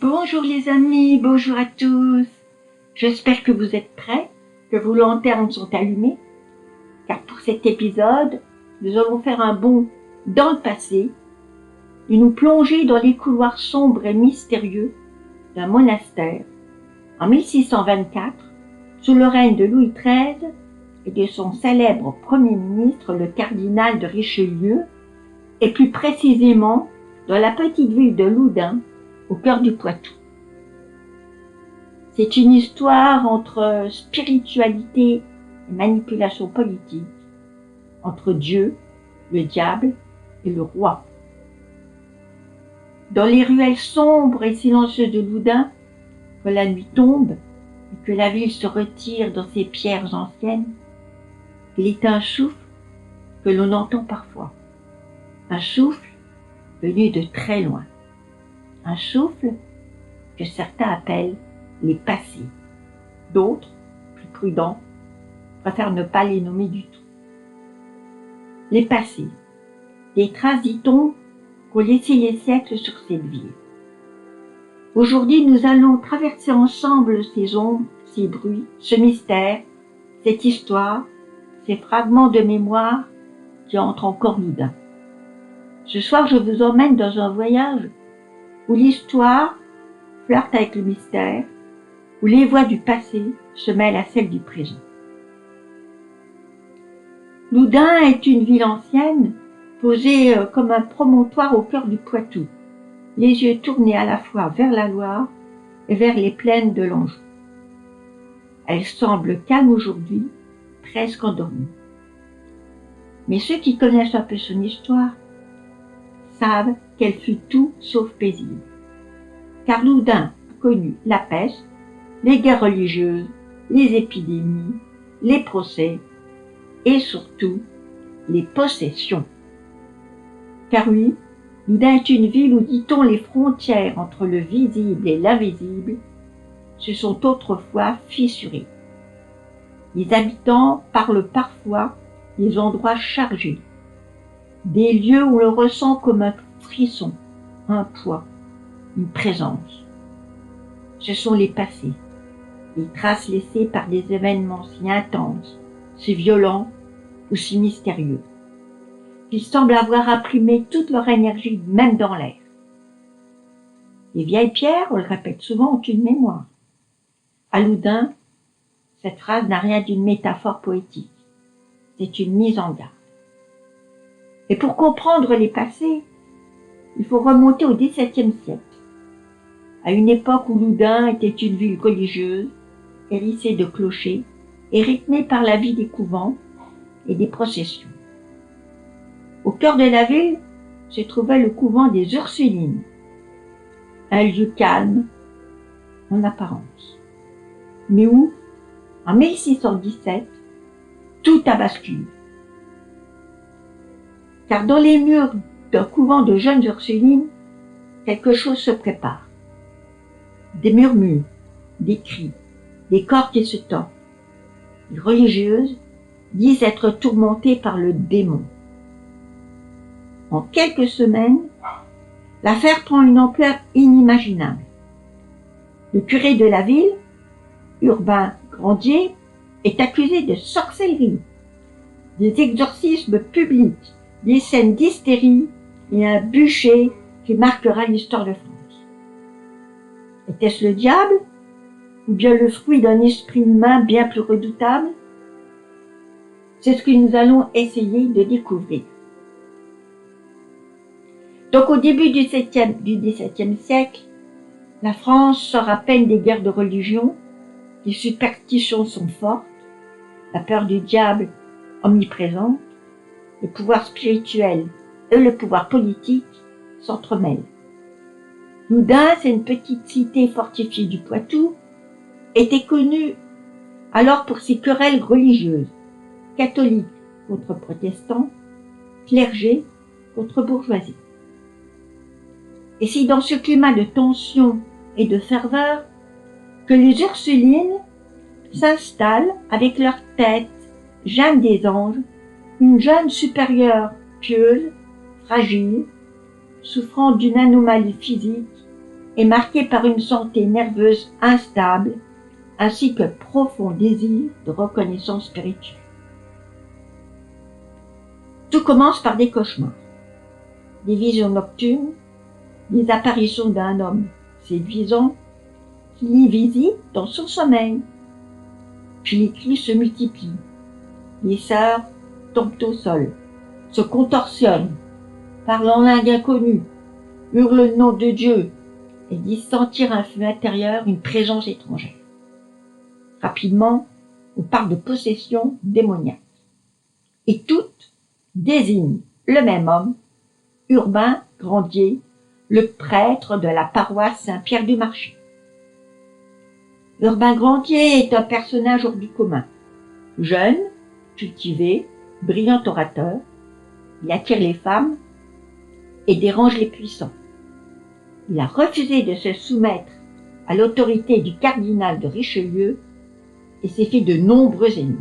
Bonjour les amis, bonjour à tous. J'espère que vous êtes prêts, que vos lanternes sont allumées, car pour cet épisode, nous allons faire un bond dans le passé et nous plonger dans les couloirs sombres et mystérieux d'un monastère en 1624, sous le règne de Louis XIII et de son célèbre Premier ministre, le cardinal de Richelieu, et plus précisément dans la petite ville de Loudun, au cœur du Poitou. C'est une histoire entre spiritualité et manipulation politique, entre Dieu, le diable et le roi. Dans les ruelles sombres et silencieuses de Loudun, quand la nuit tombe et que la ville se retire dans ses pierres anciennes, il est un souffle que l'on entend parfois, un souffle venu de très loin. Un souffle que certains appellent les passés. D'autres, plus prudents, préfèrent ne pas les nommer du tout. Les passés, des traces, dit-on, qu'ont laissé les siècles sur cette ville. Aujourd'hui, nous allons traverser ensemble ces ombres, ces bruits, ce mystère, cette histoire, ces fragments de mémoire qui entrent encore Loudun. Ce soir, je vous emmène dans un voyage où l'histoire flirte avec le mystère, où les voix du passé se mêlent à celles du présent. Loudun est une ville ancienne, posée comme un promontoire au cœur du Poitou, les yeux tournés à la fois vers la Loire et vers les plaines de l'Anjou. Elle semble calme aujourd'hui, presque endormie. Mais ceux qui connaissent un peu son histoire savent qu'elle fut tout sauf paisible. Car Loudun a connu la peste, les guerres religieuses, les épidémies, les procès et surtout les possessions. Car oui, Loudun est une ville où, dit-on, les frontières entre le visible et l'invisible se sont autrefois fissurées. Les habitants parlent parfois des endroits chargés, des lieux où l'on ressent comme un frisson, un poids, une présence. Ce sont les passés, les traces laissées par des événements si intenses, si violents ou si mystérieux, qu'ils semblent avoir imprimé toute leur énergie même dans l'air. Les vieilles pierres, on le répète souvent, ont une mémoire. À Loudun, cette phrase n'a rien d'une métaphore poétique, c'est une mise en garde. Et pour comprendre les passés, il faut remonter au XVIIe siècle, à une époque où Loudun était une ville religieuse, hérissée de clochers et rythmée par la vie des couvents et des processions. Au cœur de la ville se trouvait le couvent des Ursulines, un lieu calme en apparence, mais où, en 1617, tout a basculé. Car dans les murs d'un couvent de jeunes Ursulines, quelque chose se prépare. Des murmures, des cris, des corps qui se tordent. Les religieuses disent être tourmentées par le démon. En quelques semaines, l'affaire prend une ampleur inimaginable. Le curé de la ville, Urbain Grandier, est accusé de sorcellerie, des exorcismes publics, des scènes d'hystérie et un bûcher qui marquera l'histoire de France. Était-ce le diable ou bien le fruit d'un esprit humain bien plus redoutable? C'est ce que nous allons essayer de découvrir. Donc au début du XVIIe siècle, la France sort à peine des guerres de religion, les superstitions sont fortes, la peur du diable omniprésente, le pouvoir spirituel et le pouvoir politique s'entremêlent. Loudun, c'est une petite cité fortifiée du Poitou, était connue alors pour ses querelles religieuses, catholiques contre protestants, clergé contre bourgeoisie. Et c'est dans ce climat de tension et de ferveur que les Ursulines s'installent avec leur tête, Jeanne des Anges, une jeune supérieure pieuse, fragile, souffrant d'une anomalie physique est marqué par une santé nerveuse instable ainsi que profond désir de reconnaissance spirituelle. Tout commence par des cauchemars, des visions nocturnes, des apparitions d'un homme séduisant qui les visite dans son sommeil. Puis les cris se multiplient. Les sœurs tombent au sol, se contorsionnent, parlent en langue inconnue, hurlent le nom de Dieu et disent sentir un feu intérieur, une présence étrangère. Rapidement, on parle de possession démoniaque. Et toutes désignent le même homme, Urbain Grandier, le prêtre de la paroisse Saint-Pierre-du-Marché. Urbain Grandier est un personnage hors du commun. Jeune, cultivé, brillant orateur, il attire les femmes et dérange les puissants. Il a refusé de se soumettre à l'autorité du cardinal de Richelieu et s'est fait de nombreux ennemis.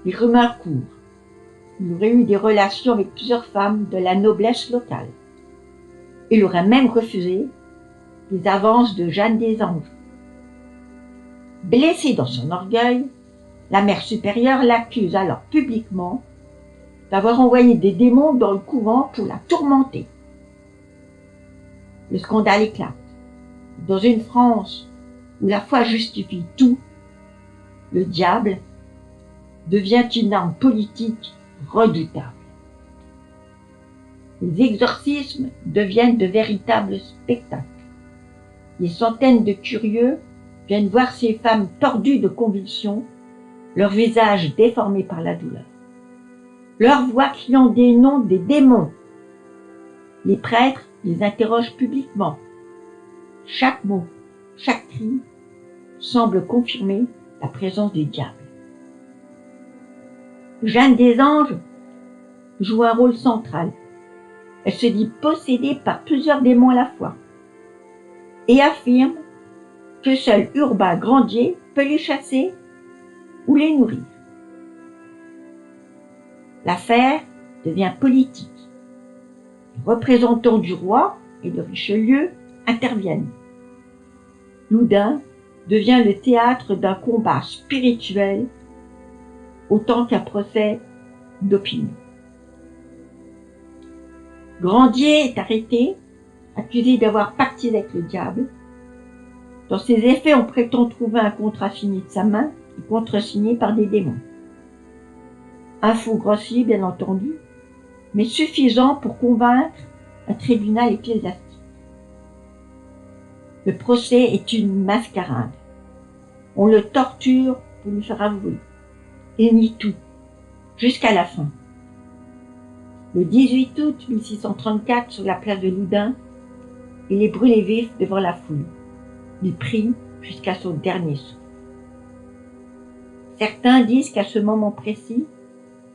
Les rumeurs courent. Il aurait eu des relations avec plusieurs femmes de la noblesse locale. Il aurait même refusé les avances de Jeanne des Anges. Blessée dans son orgueil, la mère supérieure l'accuse alors publiquement d'avoir envoyé des démons dans le couvent pour la tourmenter. Le scandale éclate. Dans une France où la foi justifie tout, le diable devient une arme politique redoutable. Les exorcismes deviennent de véritables spectacles. Des centaines de curieux viennent voir ces femmes tordues de convulsions, leur visage déformé par la douleur, leur voix criant des noms des démons. Les prêtres les interrogent publiquement. Chaque mot, chaque cri semble confirmer la présence du diable. Jeanne des Anges joue un rôle central. Elle se dit possédée par plusieurs démons à la fois et affirme que seul Urbain Grandier peut les chasser ou les nourrir. L'affaire devient politique. Les représentants du roi et de Richelieu interviennent. Loudun devient le théâtre d'un combat spirituel autant qu'un procès d'opinion. Grandier est arrêté, accusé d'avoir pactisé avec le diable. Dans ses effets, on prétend trouver un contrat signé de sa main et contresigné par des démons. Un faux grossier, bien entendu, mais suffisant pour convaincre un tribunal ecclésiastique. Le procès est une mascarade. On le torture pour lui faire avouer. Il nie tout, jusqu'à la fin. Le 18 août 1634, sur la place de Loudun, il est brûlé vif devant la foule. Il prie jusqu'à son dernier souffle. Certains disent qu'à ce moment précis,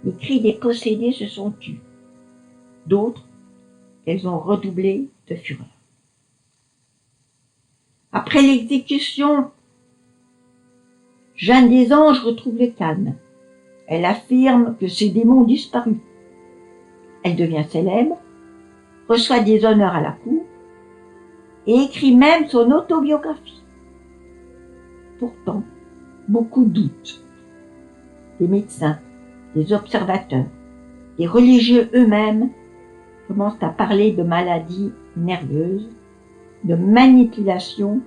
les cris des possédés se sont tus. D'autres, qu'elles ont redoublé de fureur. Après l'exécution, Jeanne des Anges retrouve le calme. Elle affirme que ses démons ont disparu. Elle devient célèbre, reçoit des honneurs à la cour et écrit même son autobiographie. Pourtant, beaucoup doutent. Des médecins, des observateurs, des religieux eux-mêmes commencent à parler de maladies nerveuses, de manipulation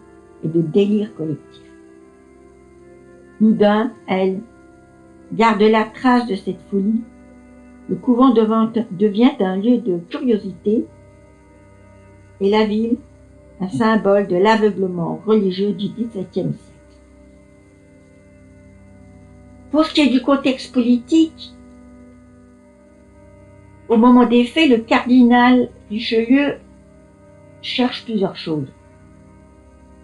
et de délire collectif. Loudun, elle, garde la trace de cette folie. Le couvent devient un lieu de curiosité et la ville un symbole de l'aveuglement religieux du XVIIe siècle. Pour ce qui est du contexte politique, au moment des faits, le cardinal Richelieu cherche plusieurs choses.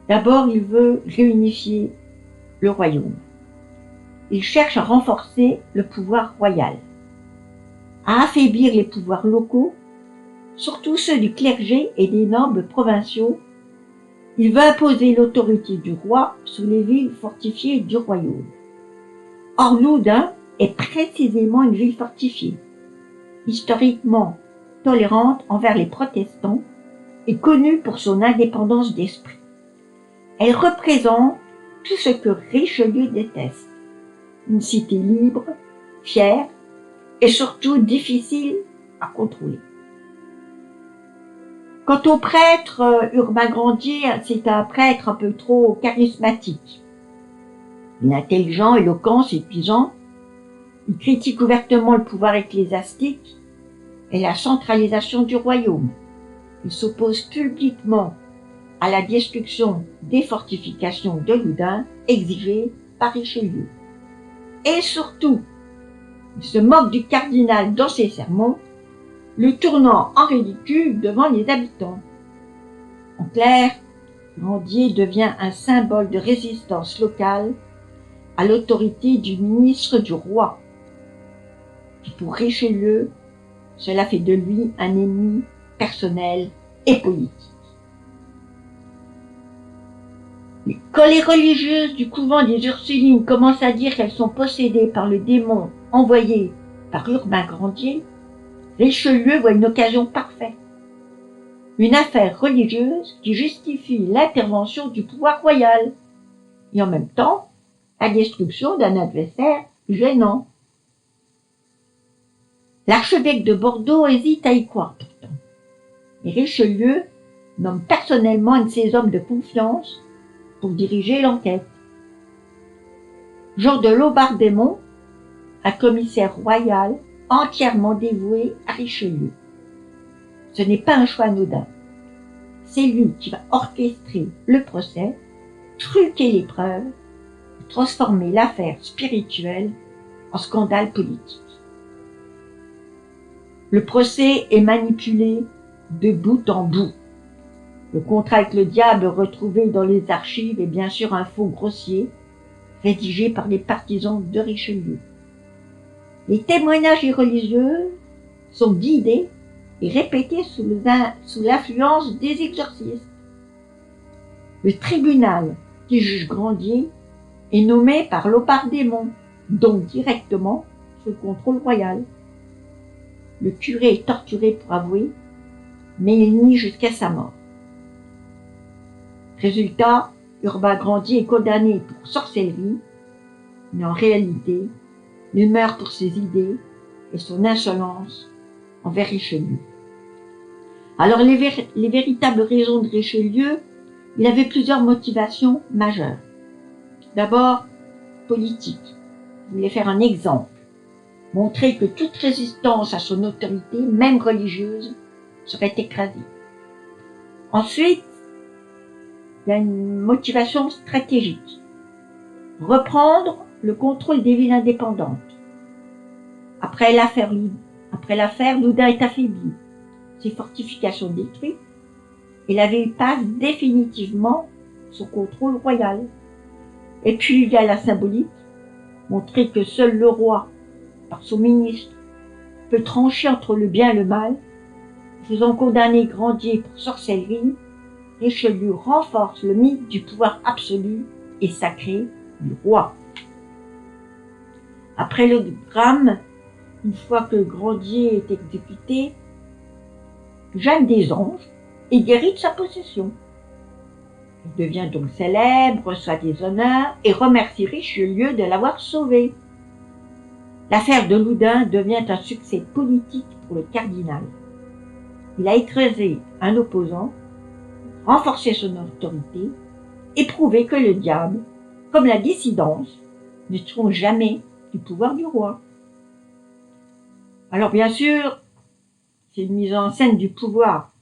D'abord, il veut réunifier le royaume. Il cherche à renforcer le pouvoir royal, à affaiblir les pouvoirs locaux, surtout ceux du clergé et des nobles provinciaux. Il veut imposer l'autorité du roi sur les villes fortifiées du royaume. Or, Loudun est précisément une ville fortifiée, historiquement tolérante envers les protestants est connue pour son indépendance d'esprit. Elle représente tout ce que Richelieu déteste. Une cité libre, fière et surtout difficile à contrôler. Quant au prêtre Urbain Grandier, c'est un prêtre un peu trop charismatique. Il est intelligent, éloquent, séduisant. Il critique ouvertement le pouvoir ecclésiastique et la centralisation du royaume. Il s'oppose publiquement à la destruction des fortifications de Loudun exigées par Richelieu. Et surtout, il se moque du cardinal dans ses sermons, le tournant en ridicule devant les habitants. En clair, Grandier devient un symbole de résistance locale à l'autorité du ministre du roi. Et pour Richelieu, cela fait de lui un ennemi personnel et politique. Quand les religieuses du couvent des Ursulines commencent à dire qu'elles sont possédées par le démon envoyé par Urbain Grandier, Richelieu voit une occasion parfaite. Une affaire religieuse qui justifie l'intervention du pouvoir royal et en même temps la destruction d'un adversaire gênant. L'archevêque de Bordeaux hésite à y croire pourtant. Et Richelieu nomme personnellement un de ses hommes de confiance pour diriger l'enquête. Jean de Laubardemont, un commissaire royal entièrement dévoué à Richelieu. Ce n'est pas un choix anodin. C'est lui qui va orchestrer le procès, truquer les preuves, et transformer l'affaire spirituelle en scandale politique. Le procès est manipulé de bout en bout. Le contrat avec le diable retrouvé dans les archives est bien sûr un faux grossier, rédigé par les partisans de Richelieu. Les témoignages religieux sont guidés et répétés sous l'influence des exorcistes. Le tribunal qui juge Grandier est nommé par Laubardemont, donc directement sous le contrôle royal. Le curé est torturé pour avouer, mais il nie jusqu'à sa mort. Résultat, Urbain Grandier est condamné pour sorcellerie, mais en réalité, il meurt pour ses idées et son insolence envers Richelieu. Alors les véritables raisons de Richelieu, il avait plusieurs motivations majeures. D'abord, politique. Il voulait faire un exemple, montrer que toute résistance à son autorité, même religieuse, serait écrasée. Ensuite, il y a une motivation stratégique. Reprendre le contrôle des villes indépendantes. Après l'affaire, Loudun est affaibli, ses fortifications détruites, et la ville passe définitivement sous contrôle royal. Et puis il y a la symbolique, montrer que seul le roi, par son ministre, peut trancher entre le bien et le mal. Faisant condamner Grandier pour sorcellerie, Richelieu renforce le mythe du pouvoir absolu et sacré du roi. Après le drame, une fois que Grandier est exécuté, Jeanne des Anges est guérie de sa possession. Elle devient donc célèbre, reçoit des honneurs et remercie Richelieu de l'avoir sauvée. L'affaire de Loudun devient un succès politique pour le cardinal. Il a écrasé un opposant, renforcé son autorité et prouvé que le diable, comme la dissidence, ne seront jamais du pouvoir du roi. Alors bien sûr, c'est une mise en scène du pouvoir.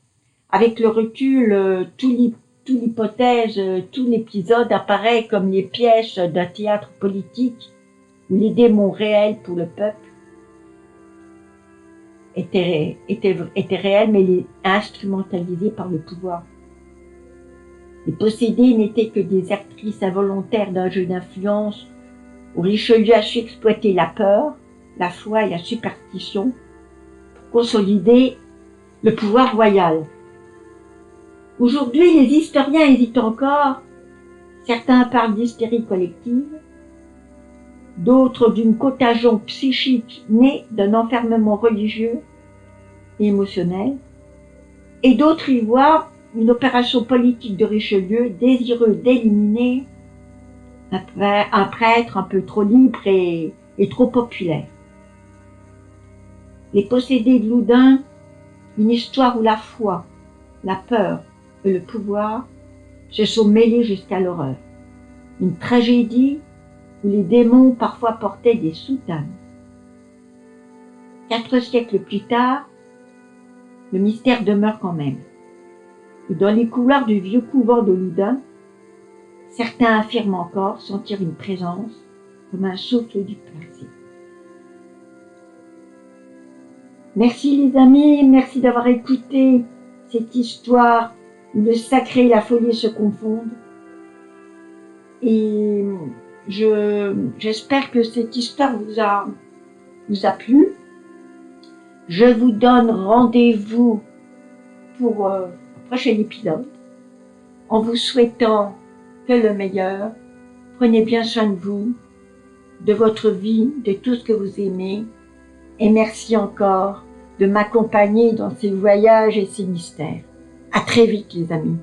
Avec le recul, toute l'hypothèse, tout l'épisode apparaît comme les pièces d'un théâtre politique où les démons réels pour le peuple étaient réels, mais instrumentalisés par le pouvoir. Les possédés n'étaient que des actrices involontaires d'un jeu d'influence où Richelieu a su exploiter la peur, la foi et la superstition pour consolider le pouvoir royal. Aujourd'hui, les historiens hésitent encore. Certains parlent d'hystérie collective, d'autres d'une contagion psychique née d'un enfermement religieux et émotionnel, et d'autres y voient une opération politique de Richelieu désireux d'éliminer un prêtre un peu trop libre et trop populaire. Les possédés de Loudun, une histoire où la foi, la peur et le pouvoir se sont mêlés jusqu'à l'horreur. Une tragédie où les démons parfois portaient des soutanes. 4 siècles plus tard, le mystère demeure quand même. Dans les couloirs du vieux couvent de Loudun, certains affirment encore sentir une présence comme un souffle du passé. Merci les amis, merci d'avoir écouté cette histoire où le sacré et la folie se confondent. Et j'espère que cette histoire vous a plu. Je vous donne rendez-vous pour un prochain épisode en vous souhaitant que le meilleur. Prenez bien soin de vous, de votre vie, de tout ce que vous aimez. Et merci encore de m'accompagner dans ces voyages et ces mystères. À très vite les amis.